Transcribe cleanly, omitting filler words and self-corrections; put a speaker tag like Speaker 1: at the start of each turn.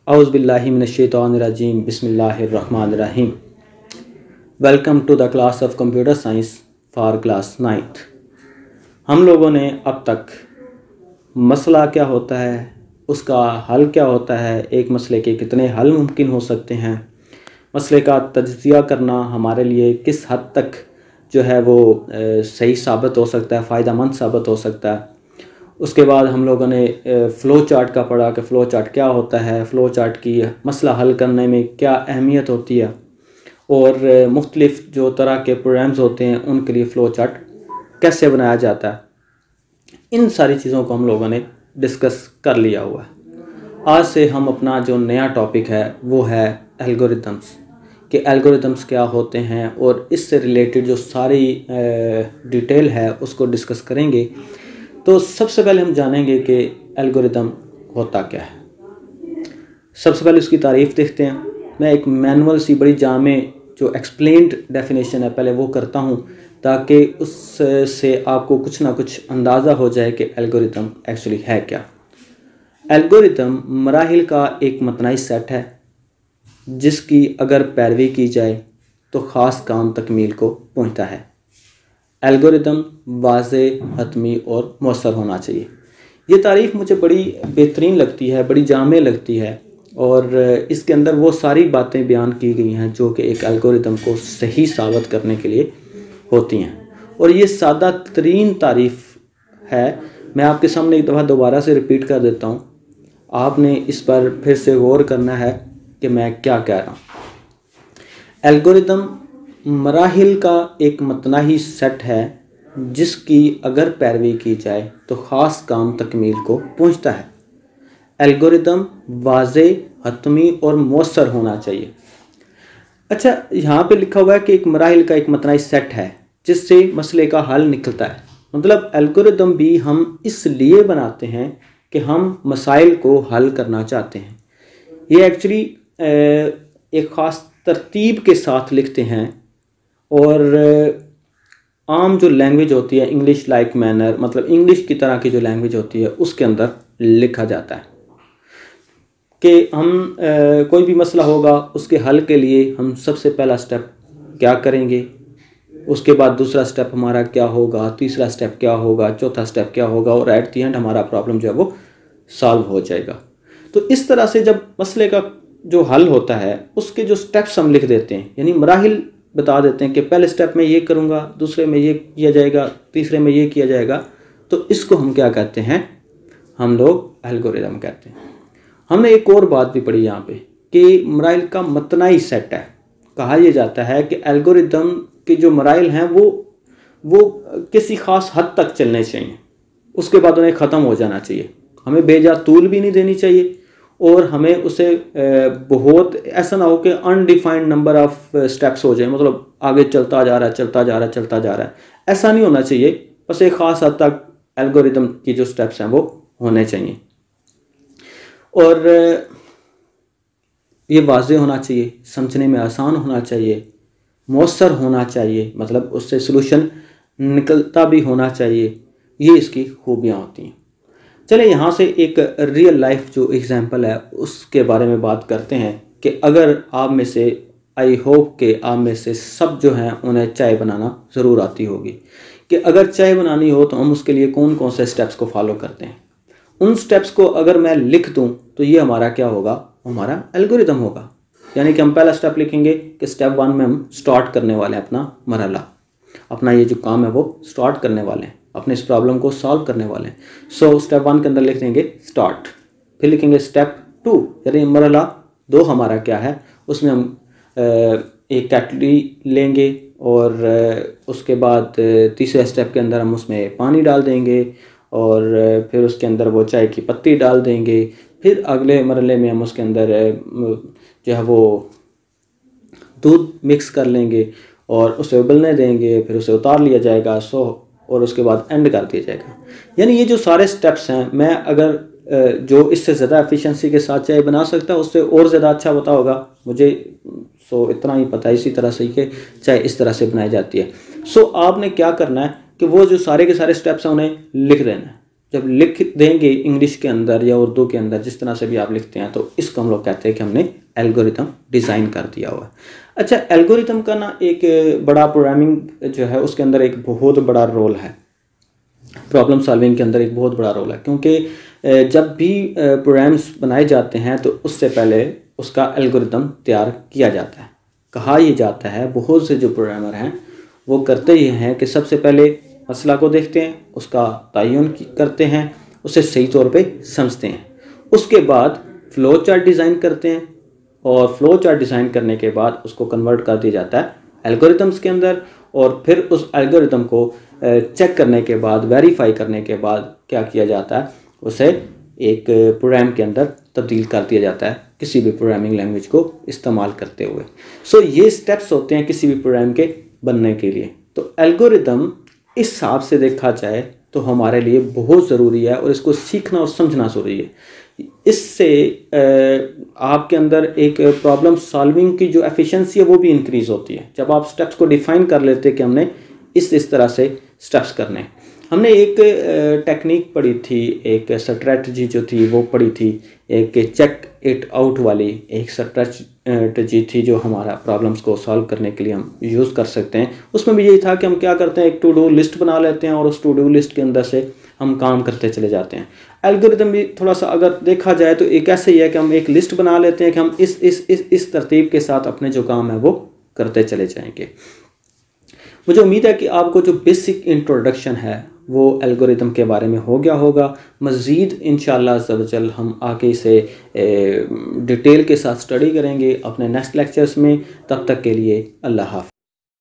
Speaker 1: औज़ु बिल्लाहि मिनश्शैतानिर्रजीम बिस्मिल्लाहिर्रहमानिर्रहीम। Welcome to the class of computer science for class 9th। हम लोगों ने अब तक मसला क्या होता है, उसका हल क्या होता है, एक मसले के कितने हल मुमकिन हो सकते हैं, मसले का तज्ज़िया करना हमारे लिए किस हद तक जो है वो सही साबित हो सकता है, फ़ायदेमंद साबित हो सकता है। उसके बाद हम लोगों ने फ़्लो चार्ट का पढ़ा कि फ़्लो चार्ट क्या होता है, फ़्लो चार्ट की मसला हल करने में क्या अहमियत होती है और मुख्तलिफ़ जो तरह के प्रोग्राम्स होते हैं उनके लिए फ़्लो चार्ट कैसे बनाया जाता है। इन सारी चीज़ों को हम लोगों ने डिस्कस कर लिया हुआ है। आज से हम अपना जो नया टॉपिक है वो है एल्गोरिथम्स, कि एल्गोरिथम्स क्या होते हैं और इससे रिलेटेड जो सारी डिटेल है उसको डिस्कस करेंगे। तो सबसे पहले हम जानेंगे कि एल्गोरिथम होता क्या है। सबसे पहले उसकी तारीफ़ देखते हैं। मैं एक मैनुअल सी बड़ी जामे जो एक्सप्लेन्ड डेफिनेशन है पहले वो करता हूँ, ताकि उससे आपको कुछ ना कुछ अंदाज़ा हो जाए कि एल्गोरिथम एक्चुअली है क्या। एल्गोरिथम मराहिल का एक मतनाई सेट है जिसकी अगर पैरवी की जाए तो ख़ास काम तकमील को पहुँचता है। एल्गोरिथम वाज़े, हतमी और मौसर होना चाहिए। ये तारीफ़ मुझे बड़ी बेहतरीन लगती है, बड़ी जामे लगती है और इसके अंदर वो सारी बातें बयान की गई हैं जो कि एक एल्गोरिथम को सही साबित करने के लिए होती हैं। और ये सादा तरीन तारीफ़ है। मैं आपके सामने एक दफ़ा दोबारा से रिपीट कर देता हूँ, आपने इस पर फिर से गौर करना है कि मैं क्या कह रहा हूँ। एल्गोरिथम मराहिल का एक मतनाही सेट है जिसकी अगर पैरवी की जाए तो ख़ास काम तकमील को पहुंचता है। एल्गोरिथम वाज़े, हतमी और मौसर होना चाहिए। अच्छा, यहाँ पे लिखा हुआ है कि एक मराहिल का एक मतनाही सेट है जिससे मसले का हल निकलता है। मतलब एल्गोरिथम भी हम इसलिए बनाते हैं कि हम मसाइल को हल करना चाहते हैं। ये एक्चुअली एक ख़ास तरतीब के साथ लिखते हैं और आम जो लैंग्वेज होती है इंग्लिश लाइक मैनर, मतलब इंग्लिश की तरह की जो लैंग्वेज होती है उसके अंदर लिखा जाता है कि हम कोई भी मसला होगा उसके हल के लिए हम सबसे पहला स्टेप क्या करेंगे, उसके बाद दूसरा स्टेप हमारा क्या होगा, तीसरा स्टेप क्या होगा, चौथा स्टेप क्या होगा और एट दी एंड हमारा प्रॉब्लम जो है वो सॉल्व हो जाएगा। तो इस तरह से जब मसले का जो हल होता है उसके जो स्टेप्स हम लिख देते हैं, यानी मराहिल बता देते हैं कि पहले स्टेप में ये करूँगा, दूसरे में ये किया जाएगा, तीसरे में ये किया जाएगा, तो इसको हम क्या कहते हैं, हम लोग एल्गोरिथम कहते हैं। हमने एक और बात भी पढ़ी यहाँ पे कि मराहिल का मतनाई सेट है। कहा यह जाता है कि एल्गोरिथम के जो मराहिल हैं वो किसी ख़ास हद तक चलने चाहिए, उसके बाद उन्हें ख़त्म हो जाना चाहिए। हमें बेजा तूल भी नहीं देनी चाहिए और हमें उसे बहुत ऐसा ना हो कि अनडिफाइंड नंबर ऑफ स्टेप्स हो जाए, मतलब आगे चलता जा रहा है चलता जा रहा है चलता जा रहा है, ऐसा नहीं होना चाहिए। बस एक ख़ास हद तक एल्गोरिथम की जो स्टेप्स हैं वो होने चाहिए और ये वाज़े होना चाहिए, समझने में आसान होना चाहिए, मौसर होना चाहिए, मतलब उससे सलूशन निकलता भी होना चाहिए। ये इसकी खूबियाँ होती हैं। चले यहाँ से एक रियल लाइफ जो एग्जांपल है उसके बारे में बात करते हैं कि अगर आप में से, आई होप कि आप में से सब जो हैं उन्हें चाय बनाना ज़रूर आती होगी, कि अगर चाय बनानी हो तो हम उसके लिए कौन कौन से स्टेप्स को फॉलो करते हैं। उन स्टेप्स को अगर मैं लिख दूं तो ये हमारा क्या होगा, हमारा एल्गोरिथम होगा। यानी कि हम पहला स्टेप लिखेंगे कि स्टेप 1 में हम स्टार्ट करने वाले हैं अपना मरहला, अपना ये जो काम है वो स्टार्ट करने वाले हैं, अपने इस प्रॉब्लम को सॉल्व करने वाले हैं। सो स्टेप 1 के अंदर लिख देंगे स्टार्ट, फिर लिखेंगे स्टेप 2 यानी मरहला 2 हमारा क्या है, उसमें हम एक केटली लेंगे और उसके बाद तीसरे स्टेप के अंदर हम उसमें पानी डाल देंगे और फिर उसके अंदर वो चाय की पत्ती डाल देंगे। फिर अगले मरहले में हम उसके अंदर जो है वो दूध मिक्स कर लेंगे और उसे उबलने देंगे, फिर उसे उतार लिया जाएगा और उसके बाद एंड कर दिया जाएगा। यानी ये जो सारे स्टेप्स हैं, मैं अगर जो इससे ज़्यादा एफिशिएंसी के साथ चाय बना सकता है उससे और ज़्यादा अच्छा पता होगा मुझे। इतना ही पता है इसी तरह से कि चाय इस तरह से बनाई जाती है। आपने क्या करना है कि वो जो सारे के सारे स्टेप्स हैं उन्हें लिख देना है। जब लिख देंगे इंग्लिश के अंदर या उर्दू के अंदर, जिस तरह से भी आप लिखते हैं, तो इसको हम लोग कहते हैं कि हमने एल्गोरिथम डिज़ाइन कर दिया हुआ है। अच्छा, एल्गोरिथम का ना एक बड़ा प्रोग्रामिंग जो है उसके अंदर एक बहुत बड़ा रोल है, प्रॉब्लम सॉल्विंग के अंदर एक बहुत बड़ा रोल है, क्योंकि जब भी प्रोग्राम्स बनाए जाते हैं तो उससे पहले उसका एल्गोरिथम तैयार किया जाता है। कहा यह जाता है, बहुत से जो प्रोग्रामर हैं वो करते ये हैं कि सबसे पहले मसला को देखते हैं, उसका तयन करते हैं, उसे सही तौर पे समझते हैं, उसके बाद फ़्लो चार्ट डिज़ाइन करते हैं, और फ्लो चार्ट डिज़ाइन करने के बाद उसको कन्वर्ट कर दिया जाता है एल्गोरिथम्स के अंदर, और फिर उस एल्गोरिथम को चेक करने के बाद, वेरीफाई करने के बाद क्या किया जाता है, उसे एक प्रोग्राम के अंदर तब्दील कर दिया जाता है, किसी भी प्रोग्रामिंग लैंग्वेज को इस्तेमाल करते हुए। सो ये स्टेप्स होते हैं किसी भी प्रोग्राम के बनने के लिए। तो एल्गोरिथम इस हिसाब से देखा जाए तो हमारे लिए बहुत ज़रूरी है, और इसको सीखना और समझना ज़रूरी है। इससे आपके अंदर एक प्रॉब्लम सॉल्विंग की जो एफिशिएंसी है वो भी इंक्रीज़ होती है, जब आप स्टेप्स को डिफ़ाइन कर लेते हैं कि हमने इस तरह से स्टेप्स करने। हमने एक टेक्निक पढ़ी थी, एक स्ट्रेटजी जो थी वो पढ़ी थी, एक चेक इट आउट वाली एक स्ट्रेटजी थी जो हमारा प्रॉब्लम्स को सॉल्व करने के लिए हम यूज़ कर सकते हैं। उसमें भी यही था कि हम क्या करते हैं, एक टू डू लिस्ट बना लेते हैं और उस टू डू लिस्ट के अंदर से हम काम करते चले जाते हैं। एल्गोरिथम भी थोड़ा सा अगर देखा जाए तो एक ऐसे ही है कि हम एक लिस्ट बना लेते हैं कि हम इस तरतीब के साथ अपने जो काम है वो करते चले जाएंगे। मुझे उम्मीद है कि आपको जो बेसिक इंट्रोडक्शन है वो एल्गोरिथम के बारे में हो गया होगा। मज़ीद इंशाअल्लाह अज़्ज़ा वजल हम आगे से डिटेल के साथ स्टडी करेंगे अपने नेक्स्ट लेक्चर्स में। तब तक के लिए अल्लाह हाफ़िज़।